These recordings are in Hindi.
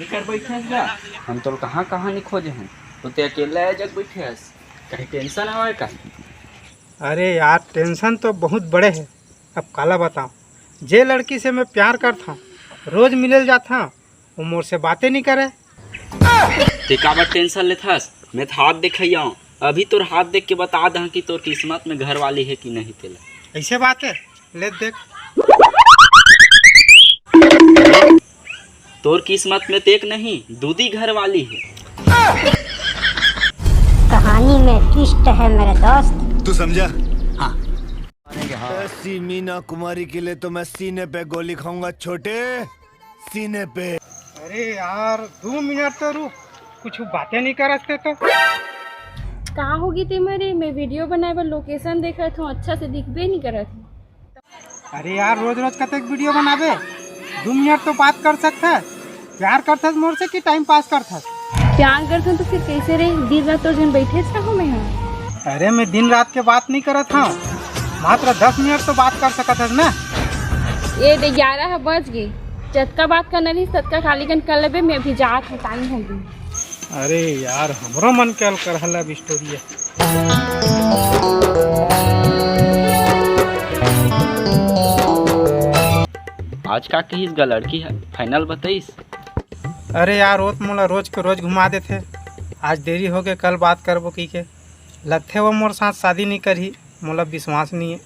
कर बैठे गा। हम तो कहाँ कहाँ नहीं खोजे हैं, तो ते अकेला है जग बैठे हस, कहीं टेंशन आवे का? अरे यार टेंशन तो बहुत बड़े है। अब काला बताओ, जे लड़की से मैं प्यार करता हूँ, रोज मिले जाता हूँ, वो मोर से बातें नहीं करे। ते काबर टेंशन लेता हस? मैं तो हाथ देखिया हूँ, अभी तोर हाथ देख के बता दा कि तोर किस्मत में घर वाली है कि नहीं तेला। ऐसे बात है, ले देख। तोर किस्मत में तेक नहीं दूधी घर वाली है। कहानी में ट्विस्ट है मेरे दोस्त। तू समझा? हाँ। ऐसी मीना कुमारी के लिए तो मैं सीने पे गोली खाऊंगा छोटे, सीने पे। अरे यार 2 मिनट तो रुक, कुछ बातें नहीं कर सकते तो। कहाँ होगी तुम्हारी? मैं वीडियो बनाए पर लोकेशन देख रहा था, अच्छा से दिखबे नहीं कर रहा था। अरे यार रोज रोज कतक वीडियो बनाबे, 2 मिनट तो बात कर सकता है। प्यार करता मोर से कि टाइम पास करता? प्यार करता तो फिर कैसे रहे? दिन रात तो जन बैठे रहो मैं यहाँ। अरे मैं दिन रात के बात नहीं करत हूँ, मात्र 10 मिनट तो बात कर सकता है ना। ये 11 बज गई, जतका बात करना रही ततका खाली गन कर लेबे, मैं अभी जात है, टाइम हो गई। अरे यार हमरो मन कल कर हला स्टोरी है। आज का कहीस गा लड़की है, फाइनल बताइस। अरे यार वो तो मोला रोज के रोज घुमा देते, आज देरी हो गए, कल बात करबो की के। लगते वो मोर साथ शादी नहीं करी, मोला विश्वास नहीं है।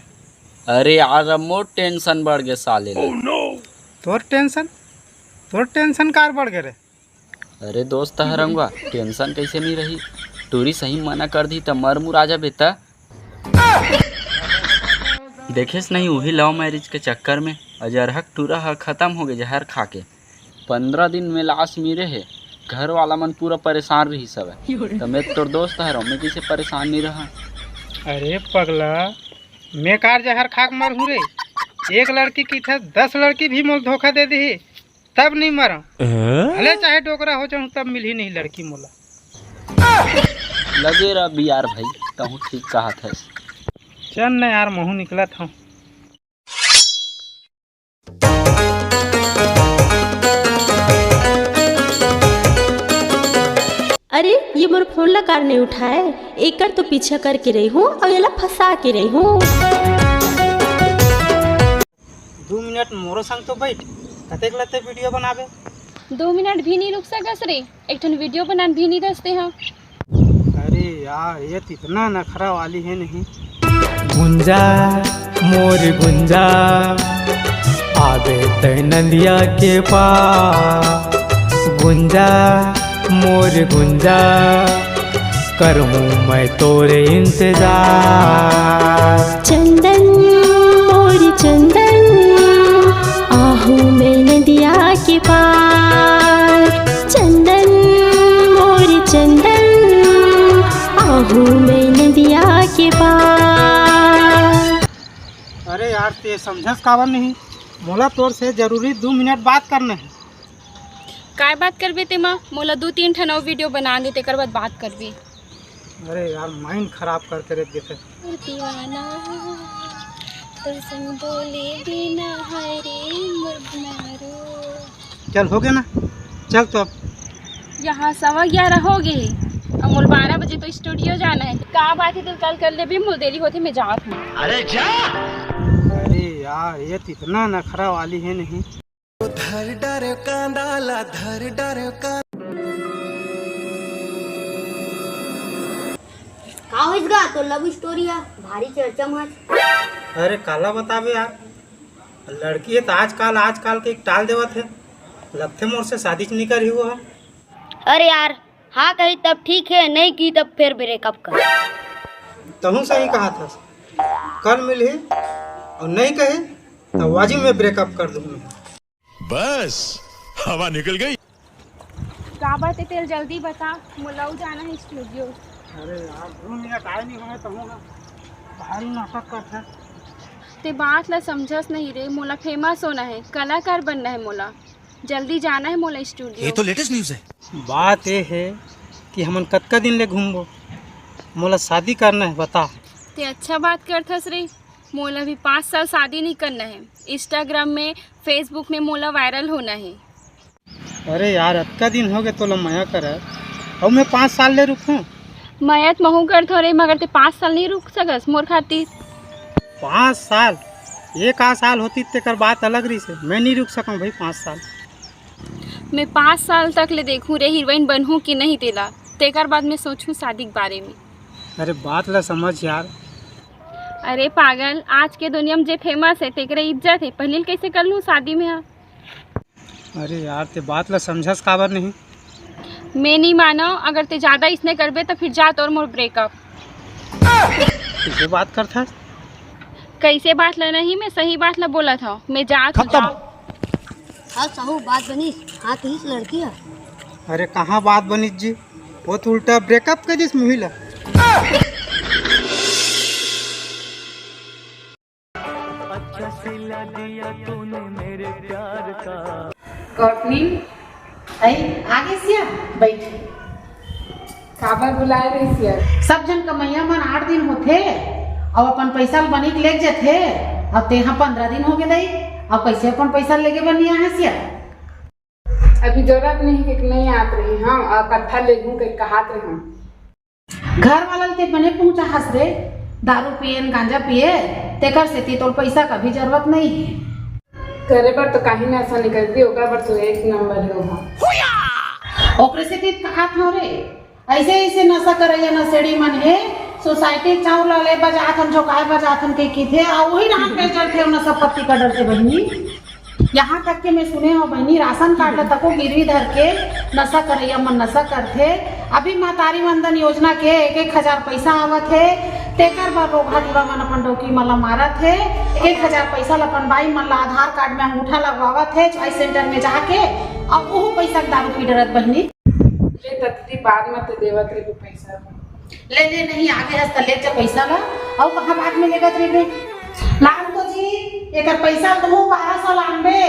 अरे यार अब मोर टेंशन बढ़ गए साले। तोर टेंशन कार बढ़ गए रे? अरे दोस्त हरंगा, टेंशन कैसे नहीं रही? टूरी सही मना कर दी तो मर मुर आ जा बेटा। देखेस नहीं वही लव मैरिज के चक्कर में अजरहक टूरा खत्म हो गए जहर खा के। 15 दिन में लाश मिले है, घर वाला मन पूरा परेशान रही सब है। तो मैं तोर दोस्त है, मैं किसी परेशान नहीं रहा। अरे पगला, मैं कार जहर खाक मर हूँ रे। एक लड़की की था 10 लड़की भी मोल धोखा दे दी, तब नहीं मरा। भले चाहे डोकरा हो जाऊँ तब मिली नहीं लड़की मोला। लगे रहा भी यार भाई, कहूँ ठीक कहा था। चल न यार, महू निकला था। अरे ये मोर फोन ला कार नहीं उठाए, एक तो पीछा करके रही हूँ और ये ला फंसा के रही हूँ। 2 मिनट मोरो संग तो बैठ, कतेक लगते वीडियो बनावे? 2 मिनट भी नहीं रुक सकस रे, एक ठन वीडियो बनान भी नहीं दसते हैं। अरे यार ये तो इतना नखरा वाली है नहीं। गुंजा मोर गुंजा आवे तै नदिया के पार, गुंजा मोर गुंजा करूँ मैं तोरे इंतजार। चंदन मोर चंदन आहू मैं नदिया के पार, चंदन मोर चंदन आहू मैं नदिया के पार। अरे यार ते समझस काबर नहीं, मोला तोर से जरूरी 2 मिनट बात करना है। काय बात करबे ते माँ? मोला 2-3 ठन और वीडियो बना दे, तेकर बाद बात करबे। अरे यार माइंड खराब करते रहते थे। दीवाना तो संग बोले बिना हरे मरनारो। चल हो गया ना, चल तो अब। यहाँ 11:15 हो गए, अब मोल 12 बजे तो स्टूडियो जाना है। कहाँ बात है तो कल कर ले भी, मोल देरी होती मैं जात हूँ। अरे जा। अरे यार ये तो इतना नखरा वाली है नहीं। धर डर कांदाला धर डर का। का इसका तो लव स्टोरी है, भारी चर्चा मच। अरे काला बतावे यार, लड़की है तो आजकल के एक टाल देवत है। लगते मोर से शादी नहीं करी हुआ। अरे यार हाँ कही तब ठीक है, नहीं की तब फिर ब्रेकअप कर। तहु सही कहा था, कल मिली और नहीं कहे तो वाजी में ब्रेकअप कर दूंगा। बस हवा निकल गई। का बात है तेल, जल्दी बता, मोलाऊ जाना है स्टूडियो। अरे यार 2 मिनट आए नहीं हुए तो होगा, भारी नाटक करता है। ते बात ला समझस नहीं रे, मोला फेमस होना है, कलाकार बनना है मोला, जल्दी जाना है मोला स्टूडियो। ये तो लेटेस्ट न्यूज़ है। बात ये है कि हमन कतका दिन ले घूमबो, मोला शादी करना है, बता। ते अच्छा बात करथस रे, मोला भी 5 साल शादी नहीं करना है, इंस्टाग्राम में फेसबुक में मोला वायरल होना है। अरे यार अतका दिन हो गए तो लम्बाया कर और मैं 5 साल ले रुकूं। मयत महू कर थोड़े मगर ते 5 साल नहीं रुक सकस मोर खातिर। 5 साल? एक आ साल होती तेकर बात अलग रही से, मैं नहीं रुक सकूं भाई 5 साल। मैं 5 साल तक ले देखूं रे हीरोइन बनूं कि नहीं तेला, तेकर बाद मैं सोचूं शादी के बारे में। अरे बात ला समझ यार। अरे पागल, आज के दुनिया में जे फेमस है तेकरे इज्जत है, पहले कैसे कर लूँ शादी में। हाँ अरे यार ते बात ला समझस काबर नहीं। मैं नहीं मानो, अगर ते ज़्यादा इसने करबे तो फिर जा तोर मोर ब्रेकअप। कैसे बात करता? कैसे बात ला नहीं, मैं सही बात ला बोला था। मैं जा तू जा। हाँ साहू बात बनी, हाँ तो इस लड़की है। अरे कहाँ बात बनी जी, वो तो उल्टा ब्रेकअप कर दिस महिला। आगे सिया बैठ काबर बुलाए रही सिया? सब जन कमैया मन 8 दिन होथे और अपन पैसा बनी के ले जाते। अब तेहा 15 दिन हो गए और कैसे अपन पैसा लेके बनी यहाँ सिया? अभी जरूरत नहीं कि नहीं आत रही हम और कट्ठा ले घूम के कहात रहे हम। घर वाला ते बने पहुंचा हंस रे, दारू पिए गांजा पिए तेकर से ती तो पैसा का भी जरूरत नहीं है। करे पर तो कहीं ना ऐसा निकलती होगा, पर तो एक नंबर है वहाँ। ओकरे से ती कहात हो रे, ऐसे ऐसे नशा करे नशेड़ी मन है सोसाइटी चाउल ले बजाथन झोकाए बजाथन के की थे और वही रात पे चलते नशा पत्ती का डरते बहनी। यहाँ तक के मैं सुने हो बहनी राशन कार्ड ला तको गिरवी धर के नशा करैया मन नशा करथे। अभी महतारी वंदन योजना के 1,000 पैसा आवत है, तेकर बार रोगा टूरा मन अपन डोकी मन ला मारत है। 1,000 पैसा ला अपन बाई मन ला आधार कार्ड में अंगूठा लगवावत है चॉइस सेंटर में जाके, और वो पैसा दारू पी डरत बहनी। ले तत्ती बाद में तो देवत रे पैसा ले नहीं आगे हस्त ले जा पैसा ला और कहाँ बाद में लेगत रे लान तो जी एक पैसा तो 1200 लानबे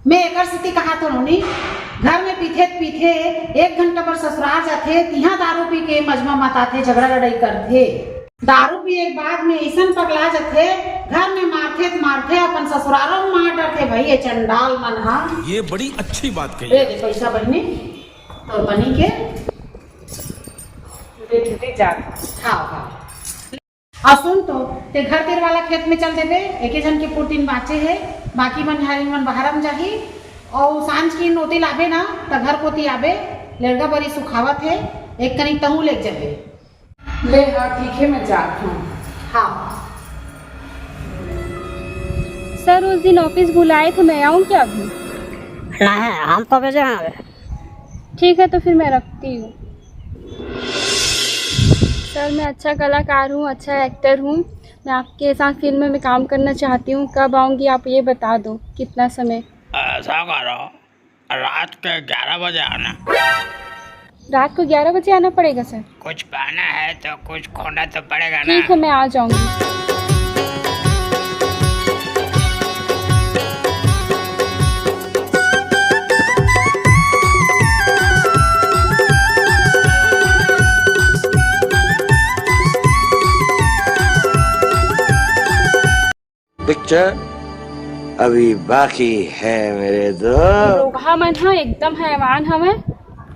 मैं एकर स्थिति कहा तो नहीं। घर में पीथे 1 घंटा पर ससुराल जाते तिहा दारू पी के मजमा मताथे झगड़ा लड़ाई करते। दारू पिए के बाद में ऐसा पगला जाते घर में मारते अपन ससुरालों में मार डरते। भाई ये चंडाल मन हा, ये बड़ी अच्छी बात कही। दे पैसा बहनी तो बनी के हाँ और सुन तो ते घर तेर वाला खेत में चल देवे, एक जन के पुरतीन बाचे है, बाकी मन हारी मन बाहर में जाही और सांझ की नोटी लावे ना तो घर पोती आवे लड़का बड़ी सुखावत है, एक कनी तहू ले जावे। ले हाँ ठीक है मैं जाती हूँ। हाँ सर उस दिन ऑफिस बुलाए थे, मैं आऊँ क्या अभी? नहीं हम कब जाएंगे? ठीक है तो फिर मैं रखती हूँ। सर मैं अच्छा कलाकार हूँ, अच्छा एक्टर हूँ, मैं आपके साथ फिल्म में काम करना चाहती हूँ। कब आऊँगी आप ये बता दो, कितना समय? ऐसा करो रात के 11 बजे आना। रात को 11 बजे आना पड़ेगा सर? कुछ कहना है तो कुछ खोना तो पड़ेगा ना। ठीक है मैं आ जाऊँगी। पिक्चर अभी बाकी है मेरे दोस्त। रोगा मन हाँ एकदम हैवान हवे,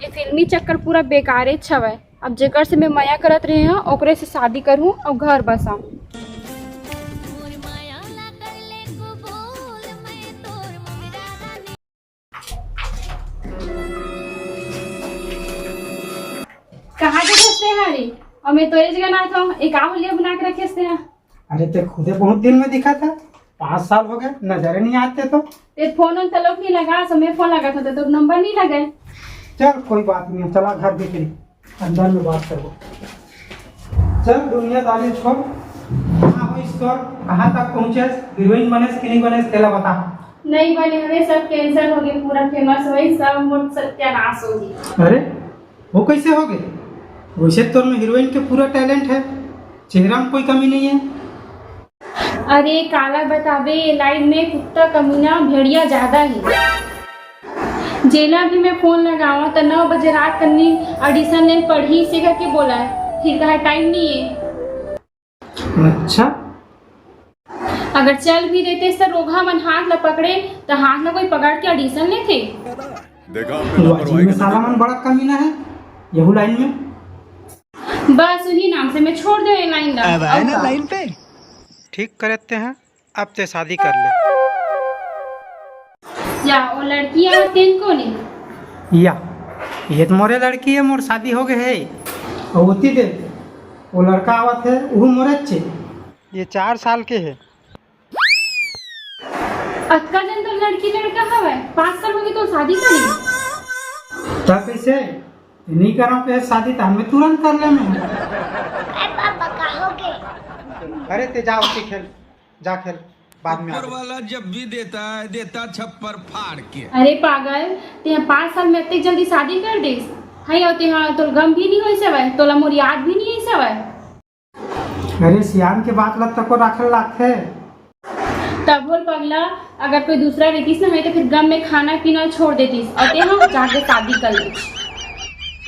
ये फिल्मी चक्कर पूरा बेकारे छवे। अब जेकर से मैं माया करत रहे हैं ओकरे से शादी करूँ और घर बसाऊँ। कहाँ के खोजते हैं हरी? और मैं तो ये जगह ना था, एक आहुलिया बना के रखे थे। अरे ते खुदे बहुत दिन में दिखा था, 5 साल हो गए नजर नहीं आते तो। ते फोन उन तलोक नहीं लगा, समय फोन लगा था तो नंबर नहीं लगे। चल कोई बात नहीं, चला घर देख ली, अंदर में बात करो। चल दुनियादारी छोड़, कहाँ हो स्टोर, कहाँ तक पहुँचे, हीरोइन बने कि नहीं बने तेला बता। नहीं बने हुए, सब कैंसर हो गए, पूरा फेमस हुई, सब मोट सत्यानाश हो गई। अरे वो कैसे हो गए? वैसे तो में हीरोइन के पूरा टैलेंट है, चेहरा में कोई कमी नहीं है। अरे काला बतावे लाइन में कुत्ता कमीना भेड़िया ज्यादा है। जेला भी मैं फोन लगावा तो 9 बजे रात करनी ऑडिशन ने पढ़ी से करके बोला है, फिर कहा टाइम नहीं है। अच्छा अगर चल भी देते तो रोगा मन हाथ न पकड़े तो हाथ न कोई पकड़ के ऑडिशन लेते। देखा में साला मन बड़ा कमीना है यहू लाइन में। बस उन्हीं नाम से मैं छोड़ दे लाइन दा। लाइन पे ठीक करते हैं, अब ते शादी कर ले। या वो लड़कियां तीन को नहीं या ये तो मोरे लड़की है, मोर शादी हो गए है। और होती दे वो लड़का आवत है वो मोरे अच्छे, ये 4 साल के है। अक्का जन तो लड़की लड़का हवा 5 साल हो गए तो शादी करी। तब कैसे नहीं करा पे शादी तो हमें तुरंत कर ले मैं। अरे ते जाओ के खेल, जा खेल, बाद में वाला जब भी देता है देता छप्पर फाड़ के। अरे पागल ते 5 साल में इतनी जल्दी शादी कर दे हाय होते हाँ तो गम भी नहीं होई सवै तोला मोर याद भी नहीं आई सवै। अरे सियान के बात लग तक को रखल लागथे। तब बोल पगला अगर कोई दूसरा रहतीस ना है तो फिर गम में खाना पीना छोड़ देतीस और ते हम जाके शादी कर ले।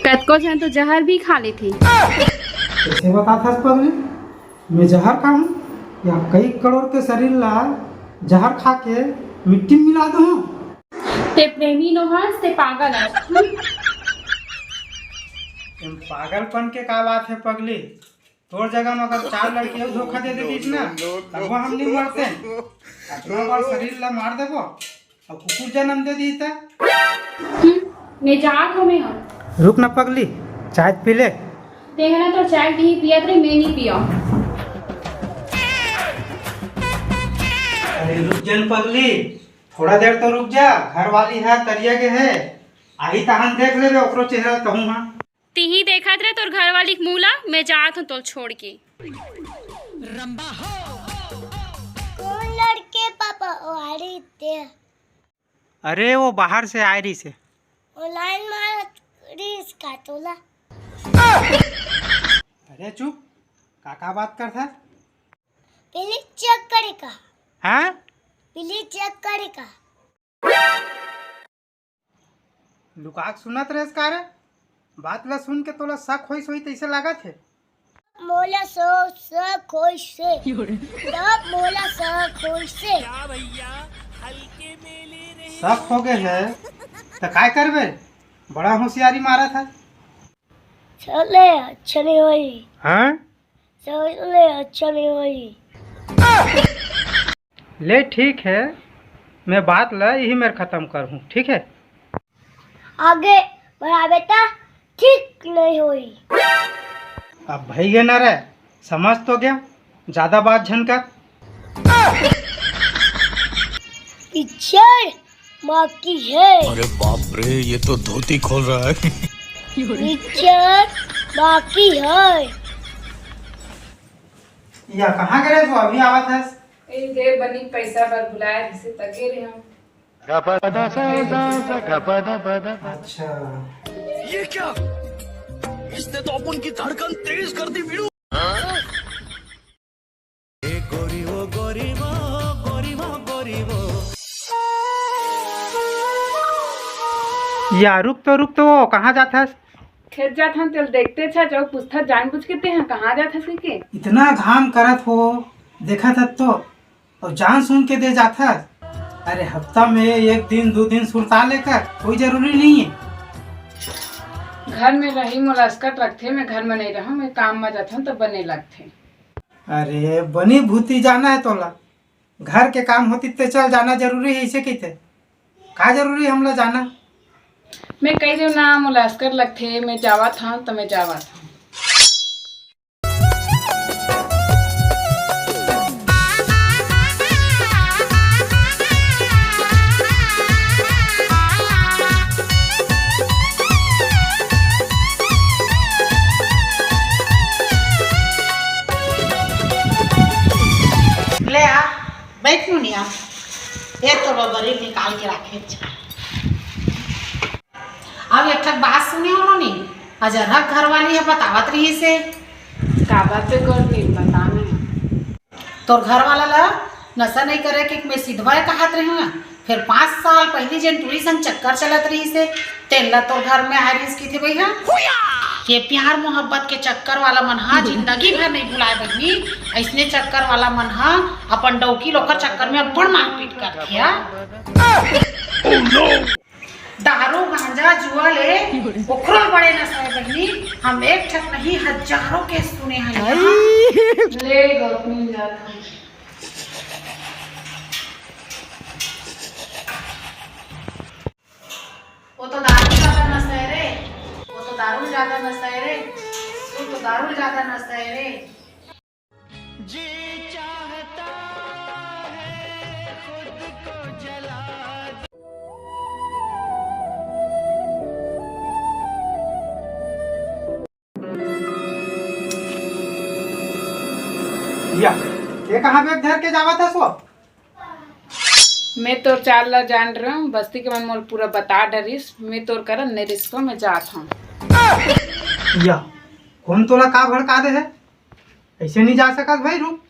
कतको जन तो जहर भी खा ली थी। कैसे बता था पगली मैं जहर खाऊं या कई करोड़ के शरीर ला जहर खा के मिट्टी में मिला दूं। ते प्रेमी नोहस ते पागल है। पागलपन के का बात है पगली, तोर जगह में अगर 4 लड़कियों धोखा दे देतीस ना तब वो हम नहीं मरते। अपना बार शरीर ला मार देबो और कुकुर जन्म दे दी था। मैं जात हो मैं हम। रुक ना पगली चाय पी ले। देखना तो चाय नहीं पिया थे मैं नहीं पिया। अरे रुक जन पगली थोड़ा देर तो रुक जा, घर वाली है करिया के है आई तहन देख ले ओकरो चेहरा कहूँ। हाँ तीही देखा थे तोर घर वाली मूला मैं जात हूँ तो छोड़ के। कौन लड़के पापा आ रही थे? अरे वो बाहर से आ रही से ऑनलाइन मार रिस का तोला। अरे चुप काका बात कर था। पहले चेक करेगा। हाँ पहले चेक करेगा। लुकाक सुनत रहे कार बात ला सुन के तोला शक होई सोई तैसे लगा थे। मोला सो खुश से तब मोला सो खुश से शक हो गए है तो काय करबे, बड़ा होशियारी मारा था। चले अच्छा नहीं हुई। हाँ चले अच्छा नहीं हुई। ले ठीक है मैं बात ला यही मेरे खत्म कर हूँ, ठीक है। आगे बढ़ा बेटा ठीक नहीं हुई। अब भैया न रहे समझ तो गया, ज्यादा बात झनका। पिक्चर बाकी है। अरे बाप रे ये तो धोती खोल रहा है। पिक्चर बाकी है। या कहाँ गए तो अभी आवा था। दे बनी पैसा पर बुलाया जिसे तके रहे हम। अच्छा ये क्या, इसने तो अपन की धड़कन तेज कर दी वीरू। या रुक तो वो कहाँ जाता है? खेत जात हम तेल देखते था जो पूछता जानबूझ के ते हैं कहाँ जात है के। इतना घाम करत हो देखा था तो और जान सुन के दे जाता। अरे हफ्ता में 1 दिन 2 दिन सुरता लेकर कोई जरूरी नहीं है। घर में रही मुलास्कत रखते मैं घर में नहीं रहा मैं काम में जाता हूँ तब बने लगते। अरे बनी भूती जाना है तोला, घर के काम होती तो चल जाना जरूरी है इसे कहते का जरूरी है हमला जाना। मैं कह रही हूँ ना मुलास्कत लगते मैं जावा था तो मैं जावा था। ले आ बैठ मुनिया ये तो बबरी निकाल के रखे। अब एक ठक बात सुने उन्होंने अजरक घर वाली है बतावत रही से का बात करनी बताना तोर घर वाला ला नशा नहीं करे कि मैं सिधवा कहत रही हूँ। फिर 5 साल पहले जन टूरी संग चक्कर चलत रही से तेला तो घर में आरिस की थी भैया। ये प्यार मोहब्बत के चक्कर वाला मनहा जिंदगी भर नहीं भुलाए बहनी। ऐसने चक्कर वाला मनहा अपन डौकी लोकर चक्कर में बड़ मारपीट कर दिया। दारू गांजा जुआ ले ओकरो बड़े नशा है बहनी। हम एक ठक नहीं हजारों के सुने हैं यहाँ। ले गौतमी जाता हूँ। वो तो दारू ज्यादा नशा है रे, वो तो दारू ज्यादा नशा है रे, तू तो दारू ज्यादा नशा है रे। या ये कहाँ बैग धर के जावा था सो? मैं तोर चाल ला जान रहा हूँ, बस्ती के मन मोल पूरा बता डरिस। मैं तोर करन ने रिश्तों में जात हूँ। या कौन तोला का भड़का दे है? ऐसे नहीं जा सकत भाई, रुक।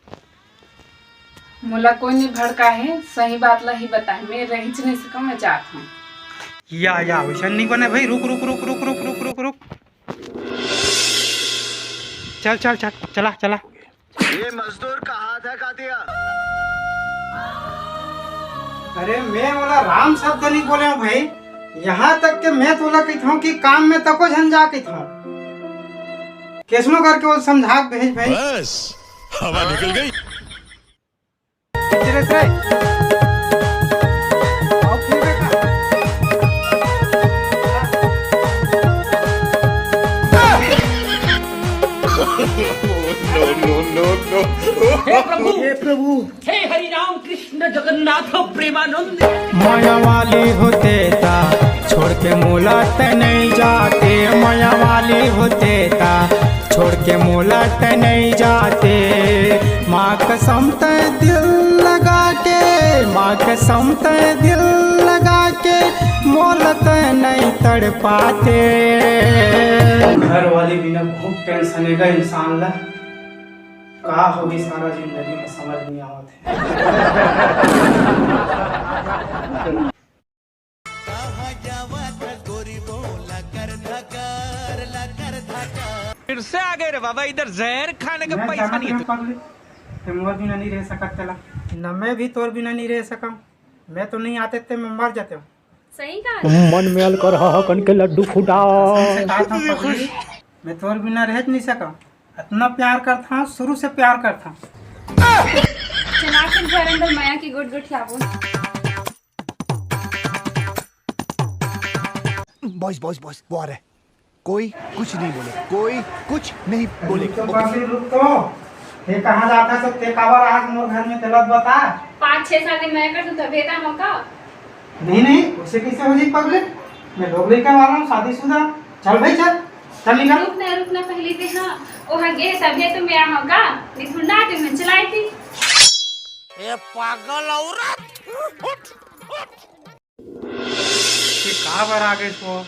मोला कोई नहीं भड़का है, सही बात ला ही बता। मैं रही नहीं सकूँ, मैं जात हूँ। या वैसा नहीं बने भाई, रुक रुक रुक रुक रुक रुक रुक रुक। चल चल चल चला चला। ये मजदूर का हाथ है कातिया। अरे मैं बोला राम शब्द नहीं बोले हूँ भाई। यहाँ तक के मैं तोला कहता हूँ कि काम में तको झंझा कहता हूँ। कैसनो करके वो समझा के भेज भाई। बस हवा निकल गई। चले चले। आओ फिर बेटा। हे प्रभु हे हरि राम कृष्ण जगन्नाथ प्रेमानंद। माया वाली होते ता छोड़ के मोला ते नहीं जाते। माया वाली होते ता छोड़ के मोला ते नहीं जाते। माँ कसम ते दिल लगा के, माँ कसम ते दिल लगा के मोला ते नहीं तड़ पाते। घर वाली बिना बहुत टेंशन है इंसान ला। का होगी सारा जिंदगी में समझ नहीं आवत है। फिर से आ गए रे बाबा, इधर जहर खाने का पैसा नहीं है। मोर बिना नहीं रह सकत तेला, न मैं भी तोर बिना नहीं रह सकम। मैं तो नहीं आते थे, मैं मर जाते हूँ। सही कहा। मन में अलकर कन के लड्डू फूटा। मैं तोर बिना रह नहीं सकम। इतना प्यार करता हूँ, शुरू से प्यार करता हूँ। चला के घर अंदर माया की गुट गुट खिलाओ। बॉस बॉस बॉस वो आ रहा है। कोई कुछ नहीं बोले, कोई कुछ नहीं बोले। तो बाकी रुक तो। ये कहाँ जाता सब ते काबर आज मोर घर में तेलत बता। 5-6 साल मैं कर तू भेदा मौका। नहीं उसे कैसे हो जी पगले। मैं लोग लेके वाला हूँ, शादीशुदा। चल भाई चल चल निकल। रुकना पहले थे। हाँ ओह गे तभी तो मैं होगा नहीं ढूंढा तो मैं चलाई थी। ए पागल औरत। ये काबर आ गए सो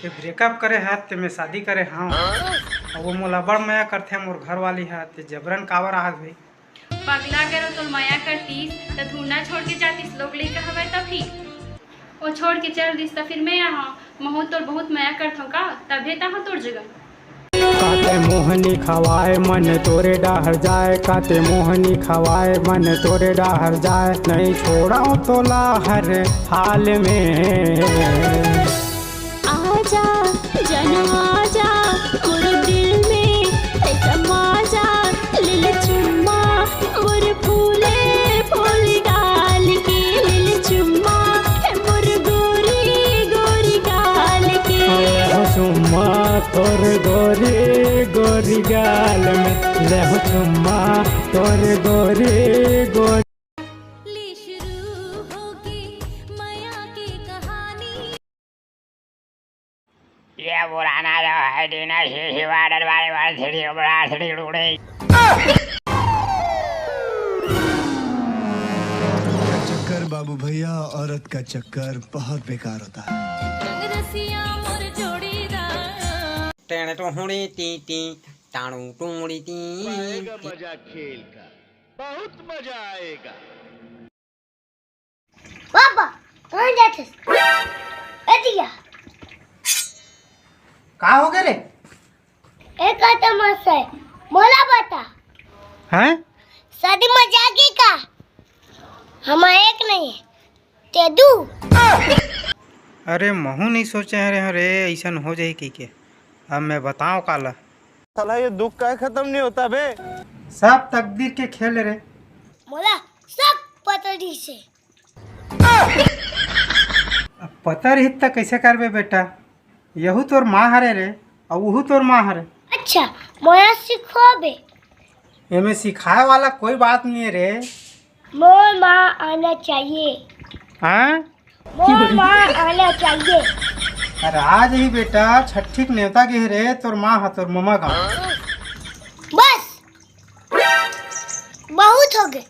ये ब्रेकअप करे है ते मैं शादी करे हाँ। और वो मोला बड़ माया करते मोर घर वाली है ते जबरन काबर आ गई। पगला करो तो माया करतीस तो ढूंढना छोड़ के जातीस। लोग लेकर हवे तभी वो छोड़ के चल दिस तो फिर मैं यहाँ महू तोर बहुत माया करत हूँ का तभी तहाँ तोर जगह। काते मोहनी खवाए मन तोरे डाहर जाए। काते मोहनी खवाए मन तोरे डाहर जाए। नहीं छोड़ा तोला हर हाल में। आजा जनू आजा मोर दिल में समा जा। लिल चुम्मा मोर फूले फूल डाल के। लिल चुम्मा मोर गोरी गोरी गाल के। चुम्मा तोर गोरी गोरी गाल में। ले चुम्मा तोर गोरी गोरी। ये पुराना जो है दीना शीशी वाडर वाले वाले सीढ़ी बड़ा सीढ़ी उड़े। चक्कर बाबू भैया, औरत का चक्कर बहुत बेकार होता है। टेणे तो हुणी टी टी टाणू टूड़ी टी। मजा खेल का बहुत मजा आएगा। पापा कहाँ जाते? दिया का हो गए रे? एक तमाशा है, मोला बता। हैं? शादी मजाकी का हम एक नहीं है ते दू। अरे महू नहीं सोचे हैं अरे ऐसा हो जाए की के। अब मैं बताऊं काला साला ये दुख का खत्म नहीं होता बे। सब तकदीर के खेल रे। मोला सब पतरी से। अब पता रही तो कैसे करबे बेटा, यहू तोर माँ हरे रे और वहू तोर माँ हरे। अच्छा मोला सिखाबे। एमे सिखाए वाला कोई बात नहीं है रे। मोर माँ आना चाहिए। हाँ मोर माँ आना चाहिए। अरे आज ही बेटा छठी के न्योता के रे तोर माँ हा तोर ममा का। बस बहुत हो गए।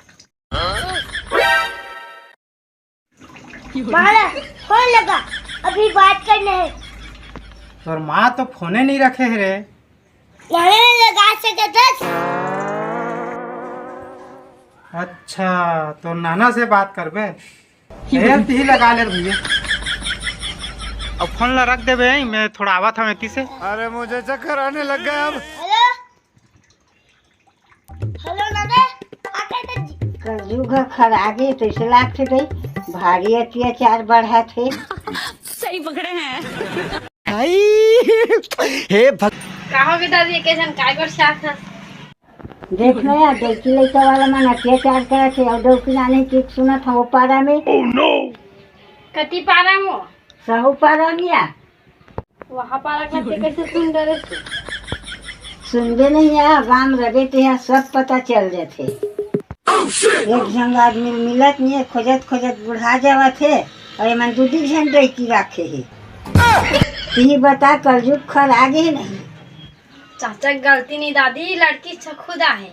मारा फोन लगा, अभी बात करना है। तोर माँ तो फोने नहीं रखे है रे। नहीं लगा सके दस। अच्छा तो नाना से बात करबे। ही लगा ले भैया। अब फोन ला रख दे बे, मैं थोड़ा आवा था मैं से। अरे मुझे चक्कर आने लग गया अब। हेलो हेलो नाना आके जी कलयुग खरागे तो इसे लागते थे भारी अत्याचार बढ़ा थे। सही पकड़े हैं। हे कहो के दादी के जन काय पर साथ है। देखना यार देखी लड़का वाला मन अत्याचार करे थे और दो जाने की सुना था वो पारा में। कति पारा मो सहु पारा मिया वहाँ पारा करते कैसे सुंदर है। सुनते नहीं यार गांव रहे थे यहाँ सब पता चल जाते। एक जंग आदमी मिलत नहीं है, खोजत खोजत बुढ़ा जावा थे और मन दू घंटे की राखे है। ती बता कलयुग खर आगे नहीं। चाचा गलती नहीं दादी, लड़की खुदा है।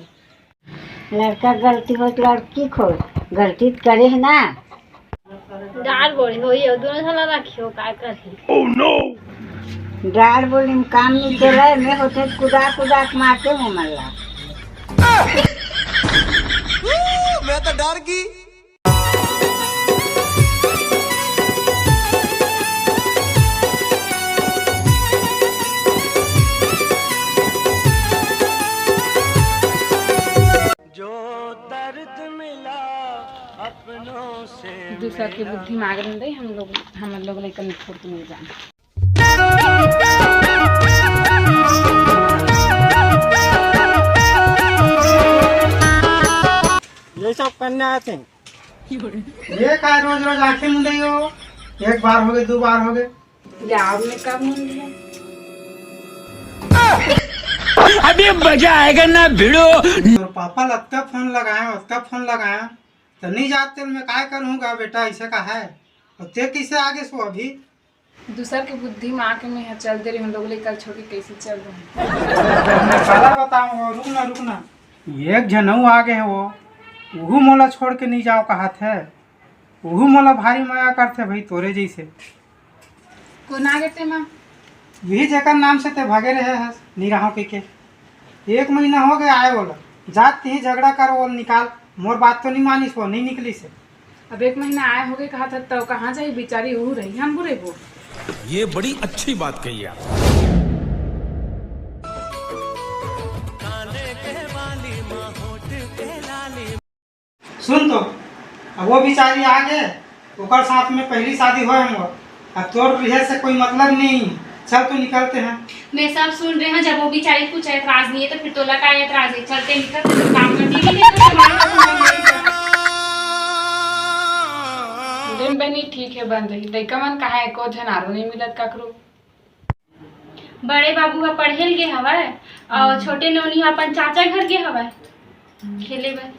लड़का गलती हो तो लड़की खो गलती करे है ना। डाल बोली हो ये दोनों साला रखियो काय कर। डाल बोली में काम नहीं चला मैं होते कुदा कुदा के मारते मुँह मल्ला। मैं तो डर गई। दूसरा की बुद्धि मांग रहे हम लोग लेकर फुर्त मिल जाए। ये सब करने आते हैं। ये का रोज रोज आंखें मुंदई हो। एक बार हो गए दो बार हो गए। गाँव में कब मुंदिया अभी मजा आएगा ना भिड़ो। और पापा लगता फोन लगाया तो नहीं जाते मैं काय करूँगा बेटा ऐसे का है। और ते कैसे आगे सो अभी दूसर की बुद्धि माँ के में चलते रहे हम लोग लेकर छोड़ के कैसे चल रहे हैं। मैं साला बताऊँ रुकना एक जनऊ आगे है वो मोला छोड़ के नहीं जाओ कहा थे। वो मोला भारी माया करते भाई तोरे जैसे। कौन आगे थे माँ यही जगह नाम से ते भागे रहे हैं निराहों के। एक महीना हो गया आए बोला जाते ही झगड़ा कर वो निकाल। मोर बात तो नहीं मानिस वो नहीं निकली से। अब एक महीना आए हो गए कहा था तब कहाँ जाए बेचारी हो रही हम बुरे वो। ये बड़ी अच्छी बात कही आप। सुन तो अब वो बेचारी आ गए ओकर साथ में पहली शादी हो हमर। अब तोर रिहे से कोई मतलब नहीं। चल तो निकलते हैं। मैं सब सुन रहे हैं। जब वो बेचारी कुछ एतराज नहीं है तो फिर तोला का एतराज है। चलते निकल काम करने के लिए दिन बनी ठीक है बन रही लड़का मन कहा है को झनारो नहीं मिलत ककरो। बड़े बाबू का पढ़े गे हवाए और छोटे नौनी अपन चाचा घर गे हवाए खेले बे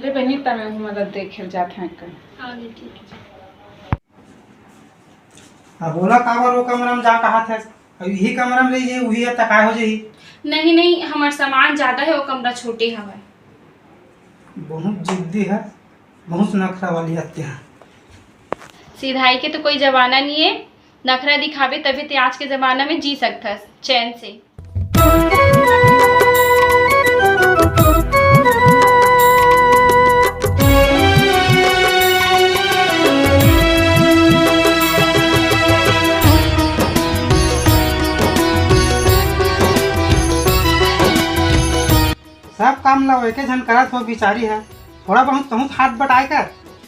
ले बनी तमे मदद देखे जाते हैं कहीं। हाँ ठीक है। अब बोला कावर वो कमरा में जा कहा थे अब यही कमरा में रही वही तका हो जाही। नहीं हमार सामान ज्यादा है वो कमरा छोटे हवाए। बहुत जिद्दी है बहुत नखरा वाली हत्या। सीधाई के तो कोई जमाना नहीं है। नखरा दिखावे तभी तो आज के जमाना में जी सकता है चैन से। सब काम ला वैके झन करत हो बिचारी है। थोड़ा बहुत हाथ बटाए कर।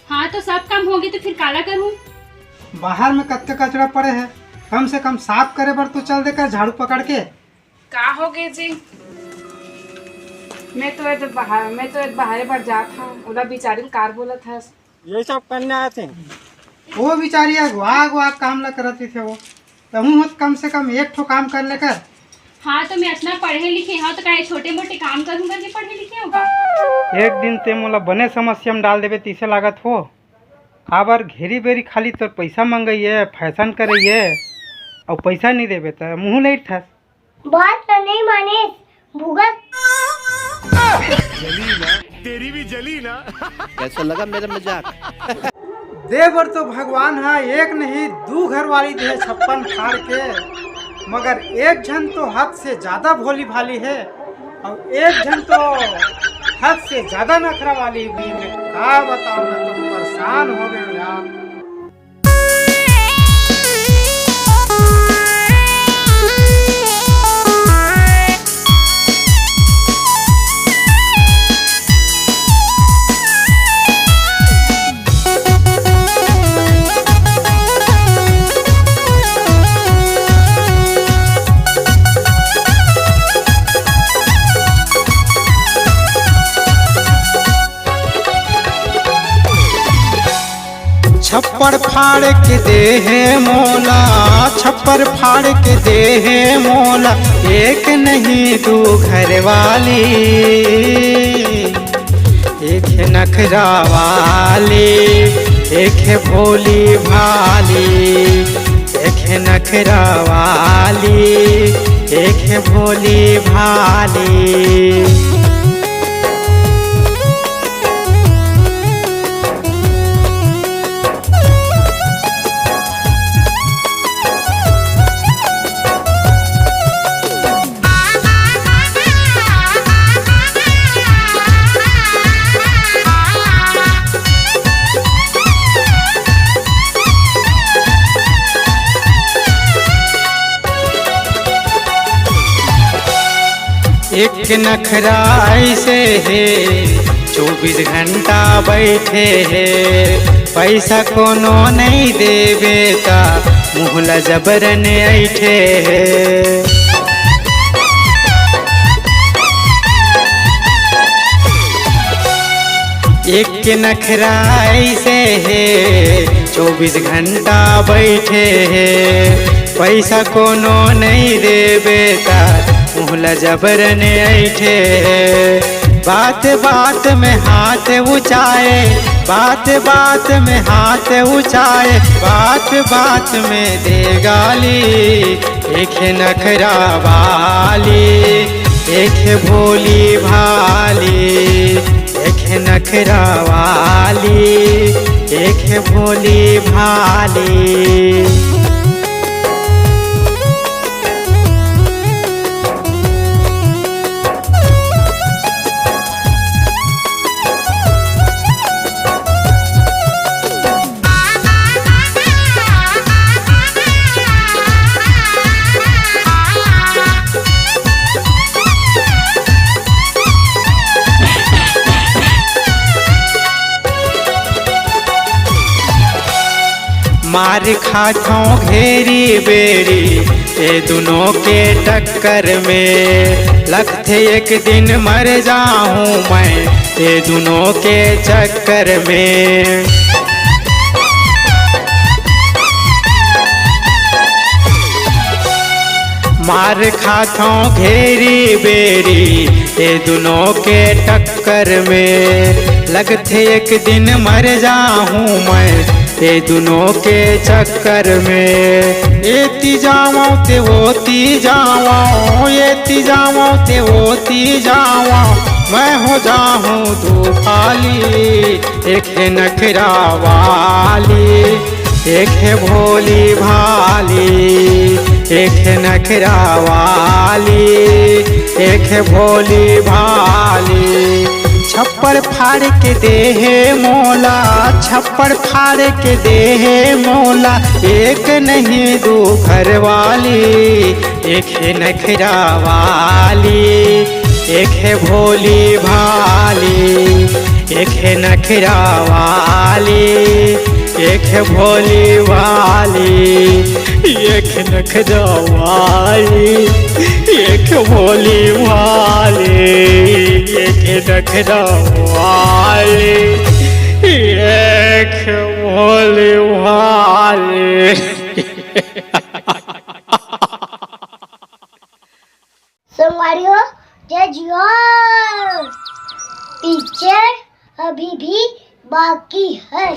हाँ तो सब काम होगी तो फिर काला करूँ। बाहर में कच्चे कचरा पड़े हैं, कम से कम साफ करे पर तो चल देकर झाड़ू पकड़ के। का हो गए जी? मैं तो बाहर पर जात हूँ, ओला बिचारी कार बोलत था। ये सब करने आए थे। वो बिचारी अगवा काम ला करती थे वो, तो कम से कम एक ठो काम कर लेकर। हाँ तो मैं इतना पढ़े लिखे हाँ तो काहे छोटे मोटे काम करूँगा कि पढ़े लिखे होगा। एक दिन ते मोला बने समस्या में डाल देवे तीसे लागत हो। आबर घेरी बेरी खाली तो पैसा मंगाइए, फैशन कराइए और पैसा नहीं देवे तो मुँह लेट था। बात तो नहीं माने भुगत। जली ना, तेरी भी जली ना। कैसा लगा मेरा मजाक? देवर तो भगवान है, एक नहीं दू घर वाली दे 56 फाड़ के, मगर एक जन तो हद से ज्यादा भोली भाली है और एक जन तो हद से ज्यादा नखरा वाली भी। मैं क्या बताऊं, मैं तो परेशान हो गए यार। छप्पर फाड़ के दे है मोला, छप्पर फाड़ के दे है मोला, एक नहीं दू घर वाली, एक है नखरा वाली, एक है भोली भाली, एक है नखरा वाली, एक है भोली भाली। एक नखरा ऐसे है 24 घंटा बैठे है, पैसा कोनो नहीं देवे ता मुहला जबरन ऐठे है। एक नखरा ऐसे है 24 घंटा बैठे है, पैसा कोनो नहीं देवे ता मुहला जबरन ऐठे। बात बात में हाथ ऊंचाए, बात बात में हाथ ऊंचाए, बात बात में दे गाली, एक है नखरा वाली, एक है भोली भाली, एक है नखरा वाली, एक है भोली भाली। मार खाथों घेरी बेरी ये दोनों के टक्कर में, लगते एक दिन मर जाऊं मैं ये दोनों के चक्कर में। मार खाथों घेरी बेरी ये दोनों के टक्कर में, लगते एक दिन मर जाऊं मैं ये दोनों के चक्कर में। एती जावा ते होती जावा, एती जावा ते होती जावा, मैं हो जाऊं तू खाली, एक है नखरा वाली, एक है भोली भाली, एक है नखरा वाली, एक है भोली भाली। छप्पर फाड़ के दे है मोला, छप्पर फाड़ के दे है मोला, एक नहीं दू घर वाली, एक है नखरा वाली, एक है भोली भाली, एक है नखरा वाली, एक भोली वाली, एक नखरा वाली, एक भोली वाली, एक नखरा वाली, एक भोली वाली। संगवारियों जय जोहार। पिक्चर अभी भी बाकी है।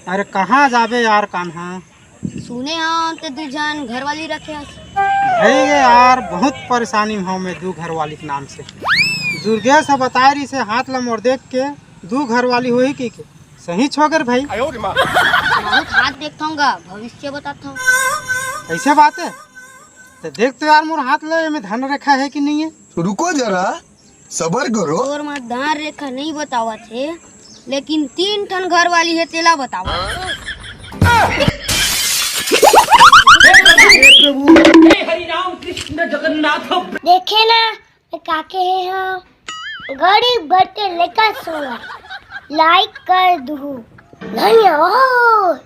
अरे कहाँ जाबे यार कान्हा? सुने हाँ ते दू जान घर वाली रखे है यार, बहुत परेशानी में हूँ मैं दू घर वाली के नाम से। दुर्गे से बता रही से हाथ ला मोड़ देख के दू घर वाली हुई की के सही छोगर भाई। हाथ देखता हूँ भविष्य बताता हूँ। ऐसे बात है तो देख तो यार मोर हाथ ले में धन रेखा है कि नहीं है। रुको जरा, सबर करो। और मैं दान रेखा नहीं बतावा थे, लेकिन 3 टन घर वाली है तेला बतावा। देखे ना काके है हम गरीब भरते लेकर सोना लाइक कर दू धन्यवाद।